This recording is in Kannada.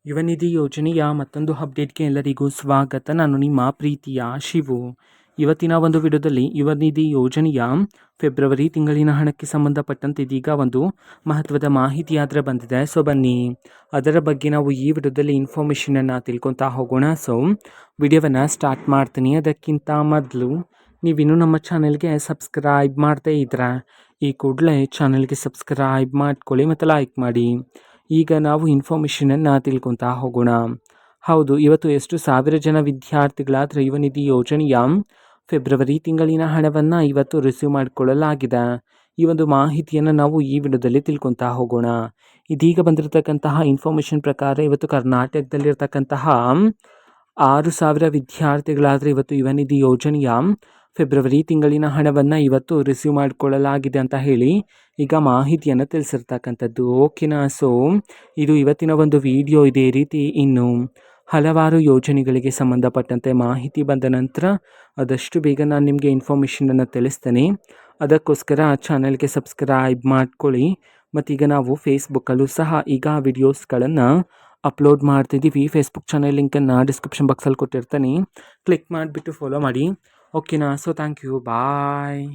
ಯುವನಿಧಿ ಯೋಜನೆಯ ಮತ್ತೊಂದು ಅಪ್ಡೇಟ್ಗೆ ಎಲ್ಲರಿಗೂ ಸ್ವಾಗತ. ನಾನು ನಿಮ್ಮ ಪ್ರೀತಿಯ ಶಿವು. ಇವತ್ತಿನ ಒಂದು ವಿಡಿಯೋದಲ್ಲಿ ಯುವನಿಧಿ ಯೋಜನೆಯ ಫೆಬ್ರವರಿ ತಿಂಗಳಿನ ಹಣಕ್ಕೆ ಸಂಬಂಧಪಟ್ಟಂತೆ ಇದೀಗ ಒಂದು ಮಹತ್ವದ ಮಾಹಿತಿ ಆದರೆ ಬಂದಿದೆ. ಸೊ ಬನ್ನಿ ಅದರ ಬಗ್ಗೆ ನಾವು ಈ ವಿಡಿಯೋದಲ್ಲಿ ಇನ್ಫಾರ್ಮೇಷನನ್ನು ತಿಳ್ಕೊತಾ ಹೋಗೋಣ. ಸೊ ವಿಡಿಯೋವನ್ನು ಸ್ಟಾರ್ಟ್ ಮಾಡ್ತೀನಿ. ಅದಕ್ಕಿಂತ ಮೊದಲು ನೀವಿನ್ನೂ ನಮ್ಮ ಚಾನೆಲ್ಗೆ ಸಬ್ಸ್ಕ್ರೈಬ್ ಮಾಡ್ತಾ ಇದ್ರೆ ಈ ಕೂಡಲೇ ಚಾನೆಲ್ಗೆ ಸಬ್ಸ್ಕ್ರೈಬ್ ಮಾಡ್ಕೊಳ್ಳಿ ಮತ್ತು ಲೈಕ್ ಮಾಡಿ. ಈಗ ನಾವು ಇನ್ಫಾರ್ಮೇಷನನ್ನು ತಿಳ್ಕೊತಾ ಹೋಗೋಣ. ಹೌದು, ಇವತ್ತು ಎಷ್ಟು ಸಾವಿರ ಜನ ವಿದ್ಯಾರ್ಥಿಗಳಾದರೆ ಯುವನಿಧಿ ಯೋಜನೆಯ ಫೆಬ್ರವರಿ ತಿಂಗಳಿನ ಹಣವನ್ನು ಇವತ್ತು ರಿಸೀವ್ ಮಾಡಿಕೊಳ್ಳಲಾಗಿದೆ. ಈ ಒಂದು ಮಾಹಿತಿಯನ್ನು ನಾವು ಈ ವಿಡಿಯೋದಲ್ಲಿ ತಿಳ್ಕೊತಾ ಹೋಗೋಣ. ಇದೀಗ ಬಂದಿರತಕ್ಕಂತಹ ಇನ್ಫಾರ್ಮೇಷನ್ ಪ್ರಕಾರ ಇವತ್ತು ಕರ್ನಾಟಕದಲ್ಲಿರ್ತಕ್ಕಂತಹ 6,000 ವಿದ್ಯಾರ್ಥಿಗಳಾದರೆ ಇವತ್ತು ಯುವನಿಧಿ ಯೋಜನೆಯ ಫೆಬ್ರವರಿ ತಿಂಗಳಿನ ಹಣವನ್ನು ಇವತ್ತು ರಿಸೀವ್ ಮಾಡಿಕೊಳ್ಳಲಾಗಿದೆ ಅಂತ ಹೇಳಿ ಈಗ ಮಾಹಿತಿಯನ್ನು ತಿಳಿಸಿರ್ತಕ್ಕಂಥದ್ದು. ಓಕೆನಾ? ಸೊ ಇದು ಇವತ್ತಿನ ಒಂದು ವಿಡಿಯೋ. ಇದೇ ರೀತಿ ಇನ್ನು ಹಲವಾರು ಯೋಜನೆಗಳಿಗೆ ಸಂಬಂಧಪಟ್ಟಂತೆ ಮಾಹಿತಿ ಬಂದ ನಂತರ ಆದಷ್ಟು ಬೇಗ ನಾನು ನಿಮಗೆ ಇನ್ಫಾರ್ಮೇಷನನ್ನು ತಿಳಿಸ್ತೇನೆ. ಅದಕ್ಕೋಸ್ಕರ ಚಾನಲ್ಗೆ ಸಬ್ಸ್ಕ್ರೈಬ್ ಮಾಡ್ಕೊಳ್ಳಿ. ಮತ್ತೀಗ ನಾವು ಫೇಸ್ಬುಕ್ಕಲ್ಲೂ ಸಹ ಈಗ ವಿಡಿಯೋಸ್ಗಳನ್ನು ಅಪ್ಲೋಡ್ ಮಾಡ್ತಿದ್ದೀವಿ. ಫೇಸ್ಬುಕ್ ಚಾನಲ್ ಲಿಂಕನ್ನು ಡಿಸ್ಕ್ರಿಪ್ಷನ್ ಬಾಕ್ಸಲ್ಲಿ ಕೊಟ್ಟಿರ್ತೀನಿ, ಕ್ಲಿಕ್ ಮಾಡಿಬಿಟ್ಟು ಫಾಲೋ ಮಾಡಿ. ಓಕೆನಾ? So thank you, bye.